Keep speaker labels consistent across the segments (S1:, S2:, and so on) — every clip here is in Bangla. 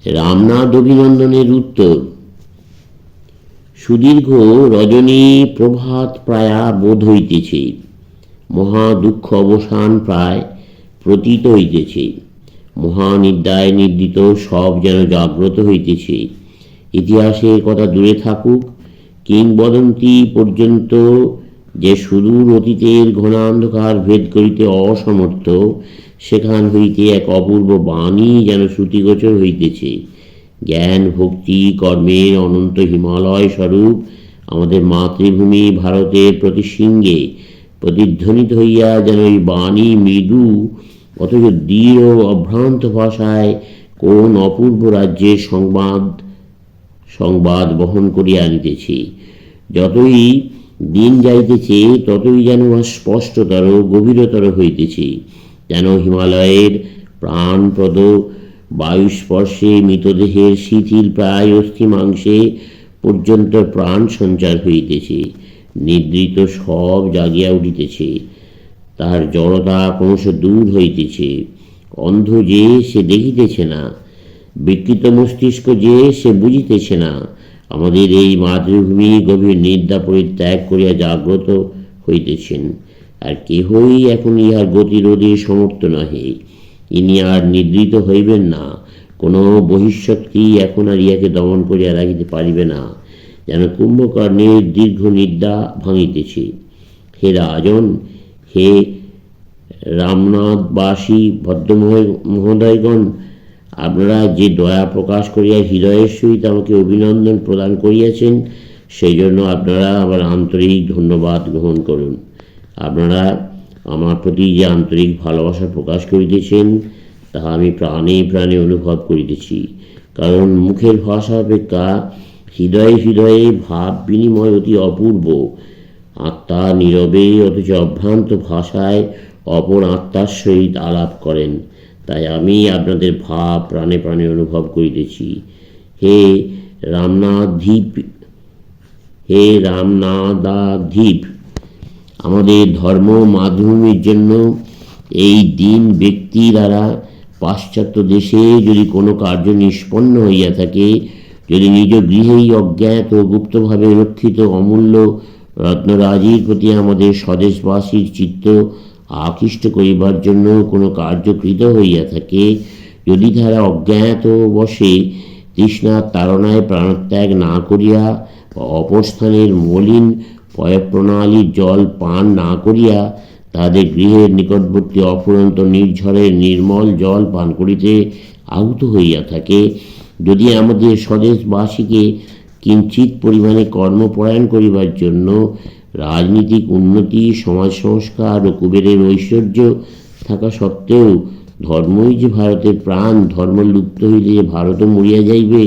S1: রামনাথ অভিনন্দনের উত্তর। সুদীর্ঘ রজনী প্রভাত প্রায়া বোধ হইতেছে, মহা দুঃখ অবসান প্রায় প্রতীত হইতেছে, মহানিদ্রায় নিদ্রিত সব যেন জাগ্রত হইতেছে। ইতিহাসের কথা দূরে থাকুক, কিংবদন্তি পর্যন্ত যে সুদূর অতীতের ঘনান্ধকার ভেদ করিতে অসমর্থ, সেখান হইতে এক অপূর্ব বাণী যেন শ্রুতিগোচর হইতেছে। জ্ঞান ভক্তি কর্মের অনন্ত হিমালয় স্বরূপ আমাদের মাতৃভূমি ভারতের প্রতিশৃঙ্গে প্রতিধ্বনিত হইয়া যেন এই বাণী মৃদু অথচ দৃঢ় অভ্রান্ত ভাষায় কোন অপূর্ব রাজ্যের সংবাদ বহন করিয়া আনিতেছে। যতই দিন যাইতেছে ততই যেন স্পষ্টতর গভীরতর হইতেছে, যেন হিমালয়ের প্রাণপ্রদ বায়ুস্পর্শে মৃতদেহের শিথিল প্রায় অস্থিমাংসে পর্যন্ত প্রাণ সঞ্চার হইতেছে। নিদ্রিত সব জাগিয়া উঠিতেছে, তাহার জড়তা ক্রমশ দূর হইতেছে। অন্ধ যে সে দেখিতেছে না, বিকৃত মস্তিষ্ক যে সে বুঝিতেছে না। আমাদের এই মাতৃভূমি গভীর নিদ্রা পরিত্যাগ করিয়া জাগ্রত হইতেছেন, আর কেহই এখন ইহার গতিরোধে সমর্থ নহে। ইনি আর নিদ্রিত হইবেন না, কোনো বহিঃশক্তি এখন আর ইহাকে দমন করিয়া রাখিতে পারিবে না। যেন কুম্ভকর্ণের দীর্ঘ নিদ্রা ভাঙিতেছে। হে রাজন, হে রামনাথবাসী ভদ্রমহোদয়গণ, আপনারা যে দয়া প্রকাশ করিয়া হৃদয়ের সহিত আমাকে অভিনন্দন প্রদান করিয়াছেন, সেই জন্য আপনারা আমার আন্তরিক ধন্যবাদ গ্রহণ করুন। আপনারা আমার প্রতি যে আন্তরিক ভালোবাসা প্রকাশ করিতেছেন, তাহা আমি প্রাণে প্রাণে অনুভব করিতেছি। কারণ মুখের ভাষা অপেক্ষা হৃদয়ে হৃদয়ে ভাব বিনিময় অতি অপূর্ব। আত্মা নীরবে অথচ অভ্রান্ত ভাষায় অপর আত্মার সহিত আলাপ করেন, তাই আমি আপনাদের ভাব প্রাণে প্রাণে অনুভব করিতেছি। হে রামনাদাধীপ, আমাদের ধর্ম মাতৃভূমির জন্য এই দীন ব্যক্তি দ্বারা পাশ্চাত্য দেশে যদি কোনো কার্য নিষ্পন্ন হইয়া থাকে, যদি নিজ গৃহেই অজ্ঞাত ও গুপ্তভাবে রক্ষিত অমূল্য রত্নরাজির প্রতি আমাদের স্বদেশবাসীর চিত্ত আকৃষ্ট করিবার জন্য কোনো কার্যকৃত হইয়া থাকে, যদি তারা অজ্ঞাত বশে তৃষ্ণার তাড়নায় প্রাণত্যাগ না করিয়া বা অপস্থানের মলিন পয়ঃপ্রণালীর জল পান না করিয়া তাদের গৃহের নিকটবর্তী অফুরন্ত নির্ঝরের নির্মল জল পান করিতে আহুত হইয়া থাকে, যদি আমাদের স্বদেশবাসীকে কিঞ্চিৎ পরিমাণে কর্মপরায়ণ করিবার জন্য রাজনীতিক উন্নতি, সমাজ সংস্কার ও কুবেরের ঐশ্বর্য থাকা সত্ত্বেও ধর্মই যে ভারতের প্রাণ, ধর্ম লুপ্ত হইলে যে ভারতও মরিয়া যাইবে,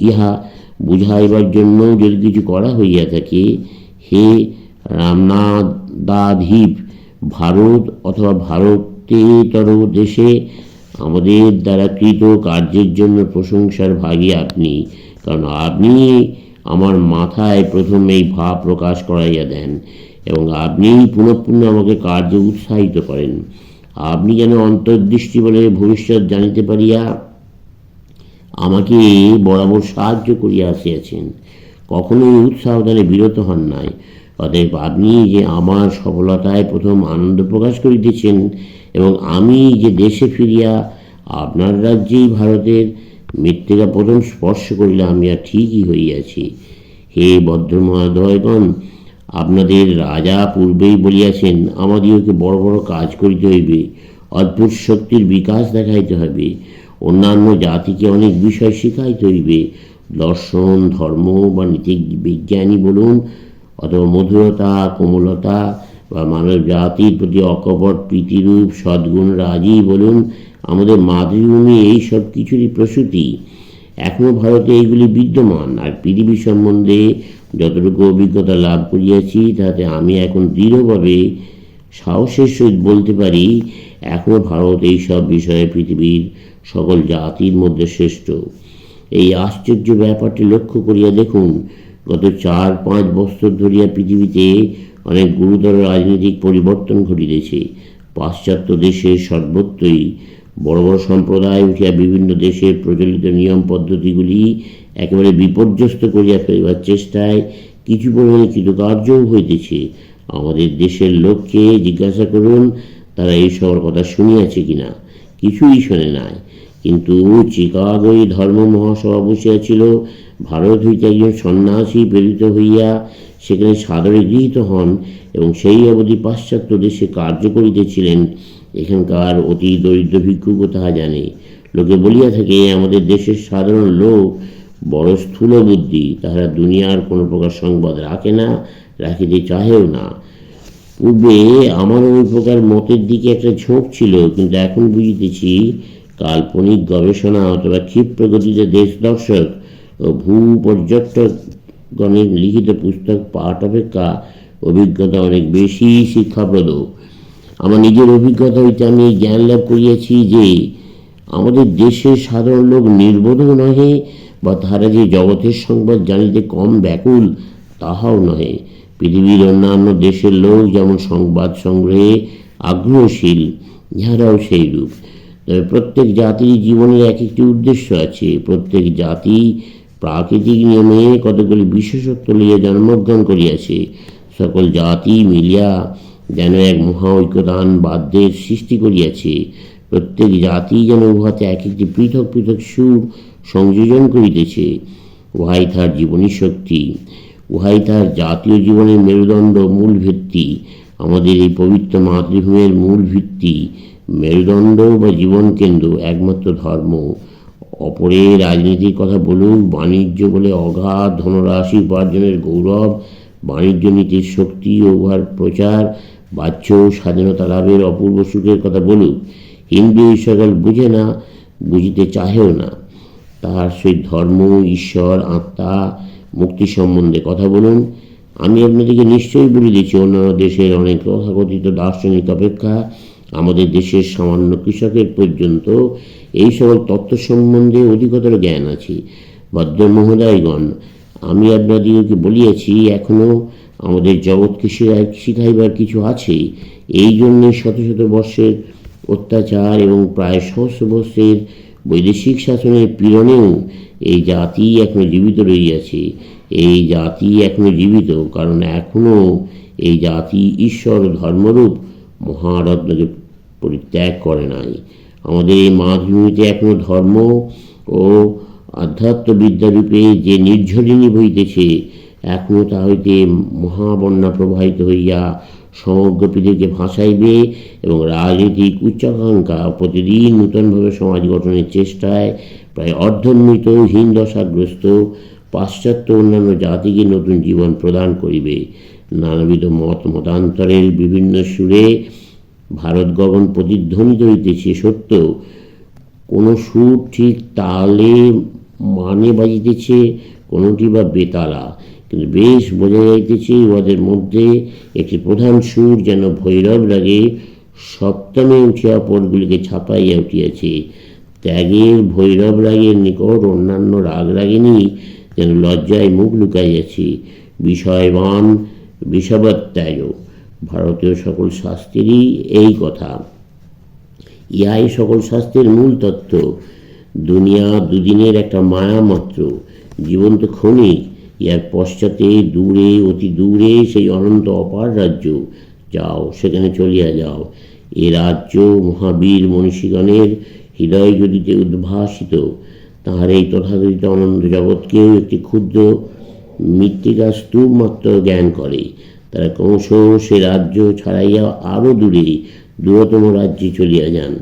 S1: ইহা বুঝাইবার জন্য যদি কিছু করা হইয়া থাকে, হে রামনাদাধীপ, ভারত অথবা ভারতেতর দেশে আমাদের দ্বারা কৃত কার্যের জন্য প্রশংসার ভাগী আপনি। কারণ আপনি আমার মাথায় প্রথম এই ভাব প্রকাশ করাইয়া দেন এবং আপনিই পুনঃপুন আমাকে কার্যে উৎসাহিত করেন। আপনি যেন অন্তর্দৃষ্টি বলে ভবিষ্যৎ জানিতে পারিয়া আমাকে বরাবর সাহায্য করিয়া আসিয়াছেন, কখনোই উৎসাহদানে বিরত হন নাই। অতএব আপনি যে আমার সফলতায় প্রথম আনন্দ প্রকাশ করিতেছেন এবং আমি যে দেশে ফিরিয়া আপনার রাজ্যেই ভারতের মৃত্তিকা প্রথম স্পর্শ করিলাম, ইহা ঠিকই হইয়াছি। হে ভদ্রমহোদয়গণ, আপনাদের রাজা পূর্বেই বলিয়াছেন, আমাদিগকে বড় বড় কাজ করিতে হইবে, অদ্ভুত শক্তির বিকাশ দেখাইতে হবে, অন্যান্য জাতিকে অনেক বিষয় শিখাইতে হইবে। দর্শন, ধর্ম বা নীতি বিজ্ঞানী বলুন, অথবা মধুরতা, কোমলতা বা মানব জাতির প্রতি অকপট প্রীতিরূপ সদ্গুণ রাজি বলুন, আমাদের মাতৃভূমি এই সব কিছুরই প্রসূতি। এখনও ভারতে এইগুলি বিদ্যমান, আর পৃথিবী সম্বন্ধে যতটুকু অভিজ্ঞতা লাভ করিয়াছি, তাতে আমি এখন দৃঢ়ভাবে সাহসের সহিত বলতে পারি, এখনও ভারত এই সব বিষয়ে পৃথিবীর সকল জাতির মধ্যে শ্রেষ্ঠ। এই আশ্চর্য ব্যাপারটি লক্ষ্য করিয়া দেখুন, গত 4-5 বছর ধরিয়া পৃথিবীতে অনেক গুরুতর রাজনৈতিক পরিবর্তন ঘটিতেছে। পাশ্চাত্য দেশে সর্বত্রই বড় বড় সম্প্রদায় উঠিয়া বিভিন্ন দেশের প্রচলিত নিয়ম পদ্ধতিগুলি একেবারে বিপর্যস্ত করিয়া ফেলিবার চেষ্টায় কিছু পরিমাণে কৃতকার্যও হইতেছে। আমাদের দেশের লোককে জিজ্ঞাসা করুন, তারা এই সবার কথা শুনিয়াছে কিনা। কিছুই শোনে নাই। কিন্তু চিকাগোয় ধর্ম মহাসভা বসিয়াছিল। ভারত হইতে একজন সন্ন্যাসী প্রেরিত হইয়া সেখানে সাদরে গৃহীত হন এবং সেই অবধি পাশ্চাত্য দেশে কার্য করিতেছিলেন। এখানকার অতি দরিদ্র ভিক্ষুকও তাহা জানে। লোকে বলিয়া থাকে, আমাদের দেশের সাধারণ লোক বড় স্থূল বুদ্ধি, তাহারা দুনিয়ার কোনো প্রকার সংবাদ রাখে না, রাখিতে চাহেও না। পূর্বে আমার ওই প্রকার মতের দিকে একটা ঝোঁক ছিল, কিন্তু এখন বুঝিতেছি কাল্পনিক গবেষণা অথবা ক্ষিপ্র গতিতে দেশ দর্শক ও ভূপর্যটকগণের লিখিত পুস্তক পাঠ অপেক্ষা অভিজ্ঞতা অনেক বেশি শিক্ষাপ্রদ। আমার নিজের অভিজ্ঞতা হইতে আমি জ্ঞান লাভ করিয়াছি যে আমাদের দেশের সাধারণ লোক নির্বোধও নহে, বা তাহারা যে জগতের সংবাদ জানিতে কম ব্যাকুল তাহাও নহে। পৃথিবীর অন্যান্য দেশের লোক যেমন সংবাদ সংগ্রহে আগ্রহশীল, ইহারাও সেইরূপ। তবে প্রত্যেক জাতির জীবনের এক একটি উদ্দেশ্য আছে। প্রত্যেক জাতি প্রাকৃতিক নিয়মে কতগুলি বিশেষত্ব লইয়া জন্মগ্রহণ করিয়াছে। সকল জাতি মিলিয়া যেন এক মহা ঐক্যতান বাদ্যের সৃষ্টি করিয়াছে। প্রত্যেক জাতি যেন উহাতে এক একটি পৃথক পৃথক সুর সংযোজন করিতেছে। উহাই তাহার জীবনী শক্তি, উহাই তাহার জাতীয় জীবনের মেরুদণ্ড, মূল ভিত্তি। আমাদের এই পবিত্র মাতৃভূমির মূল ভিত্তি, মেরুদণ্ড বা জীবন কেন্দ্র একমাত্র ধর্ম। অপরে রাজনীতির কথা বলুক, বাণিজ্য বলে অগাধ ধনরাশি উপার্জনের গৌরব, বাণিজ্য নীতির শক্তি ও উহার প্রচার, বাহ্য স্বাধীনতা লাভের অপূর্ব সুখের কথা বলুক, হিন্দু এই সকল বুঝে না, বুঝিতে চাহেও না। তাহার সেই ধর্ম, ঈশ্বর, আত্মা, মুক্তি সম্বন্ধে কথা বলুন। আমি আপনাদেরকে নিশ্চয়ই বলে দিচ্ছি, অন্যান্য দেশের অনেক তথাকথিত দার্শনিক অপেক্ষা আমাদের দেশের সামান্য কৃষকের পর্যন্ত এই সকল তত্ত্ব সম্বন্ধে অধিকতর জ্ঞান আছে। ভদ্র মহোদয়গণ, আমি আপনাদিগকে বলিয়াছি, এখনও আমাদের জগৎকে শিখাইবার কিছু আছে। এই জন্যে শত শত বর্ষের অত্যাচার এবং প্রায় সহস্র বর্ষের বৈদেশিক শাসনের পীড়নেও এই জাতি এখনো জীবিত রহিয়াছে। এই জাতি এখনো জীবিত কারণ এখনো এই জাতি ঈশ্বর ধর্মরূপ মহারত্নকে পরিত্যাগ করে নাই। আমাদের এই মাতৃভূমিতে এখনো ধর্ম ও আধ্যাত্মবিদ্যারূপে যে নির্ঝরিণী বইতেছে, এখনো তা হইতে মহাবন্যা প্রবাহিত হইয়া সমগ্র পৃথিবীকে ভাসাইবে এবং রাজনৈতিক উচ্চাকাঙ্ক্ষা প্রতিদিন নূতনভাবে সমাজ গঠনের চেষ্টায় প্রায় অর্ধোন্মিত হীনদশাগ্রস্ত পাশ্চাত্য অন্যান্য জাতিকে নতুন জীবন প্রদান করিবে। নানাবিধ মতান্তরের বিভিন্ন সুরে ভারত গগন প্রতিধ্বনিত হইতেছে সত্য, কোনো সুর ঠিক তালে মানে বাজিতেছে, কোনোটি বা বেতালা, কিন্তু বেশ বোঝা যাইতেছে উহাদের মধ্যে একটি প্রধান সুর যেন ভৈরব রাগে সপ্তমে উঠিয়া পদগুলিকে ছাপাইয়া উঠিয়াছে। ত্যাগের ভৈরব রাগের নিকট অন্যান্য রাগ রাগিনী যেন লজ্জায় মুখ লুকাইয়াছে। বিষয়বান বিষবত্যাগ, ভারতীয় সকল শাস্ত্রেরই এই কথা। ইহাই সকল শাস্ত্রের মূল তত্ত্ব। দুনিয়া দুদিনের একটা মায়া মাত্র, জীবন্ত ক্ষণিক। ইহার পশ্চাতে দূরে, অতি দূরে সেই অনন্ত অপার রাজ্য। যাও, সেখানে চলিয়া যাও। এ রাজ্য মহাবীর মনীষীগণের হৃদয় যদিতে উদ্ভাসিত, তাহার এই তথাকথিত অনন্ত জগৎকেও একটি ক্ষুদ্র মৃত্তিকা স্তূপ মাত্র জ্ঞান করে। তারা ক্রমশ সে রাজ্য ছাড়াইয়া আরও দূরে, দূরতম রাজ্যে চলিয়া যান।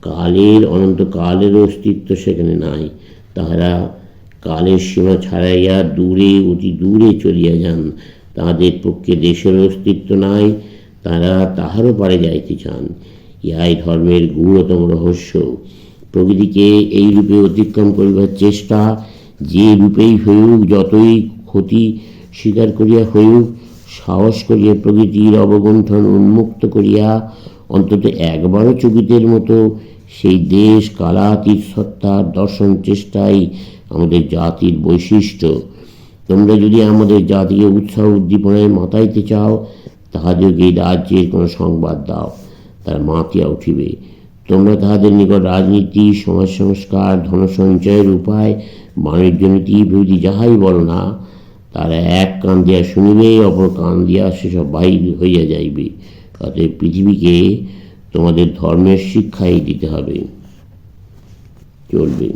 S1: কালের অনন্ত কালের অস্তিত্ব সেখানে নাই। তাহারা কালের সীমা ছাড়াইয়া দূরে, অতি দূরে চলিয়া যান। তাহাদের পক্ষে দেশের অস্তিত্ব নাই, তারা তাহারও পারে যাইতে চান। ইহাই ধর্মের গূঢ়তম রহস্য। প্রকৃতিকে এই রূপে অতিক্রম করিবার চেষ্টা যে রূপেই হইউক, যতই ক্ষতি স্বীকার করিয়া হইউক, সাহস করিয়া প্রকৃতির অবগুণ্ঠন উন্মুক্ত করিয়া অন্তত একবারও চকিতের মতো সেই দেশ কালাতীত সত্তার দর্শন চেষ্টাই আমাদের জাতির বৈশিষ্ট্য। তোমরা যদি আমাদের জাতিকে উৎসাহ উদ্দীপনায় মাতাইতে চাও, তাহাদেরকে এই রাজ্যের কোনো সংবাদ দাও, তারা মাতিয়া উঠিবে। তোমরা তাহাদের নিকট রাজনীতি, সমাজ সংস্কার, ধনসঞ্চয়ের উপায়, বাণিজ্য নীতি প্রভৃতি যাহাই বলো না, তারা এক কান দিয়া শুনিবে, অপর কান দিয়া সেসব বাহির হইয়া যাইবে। অতএব পৃথিবীকে তোমাদের ধর্মের শিক্ষাই দিতে হবে, চলবে।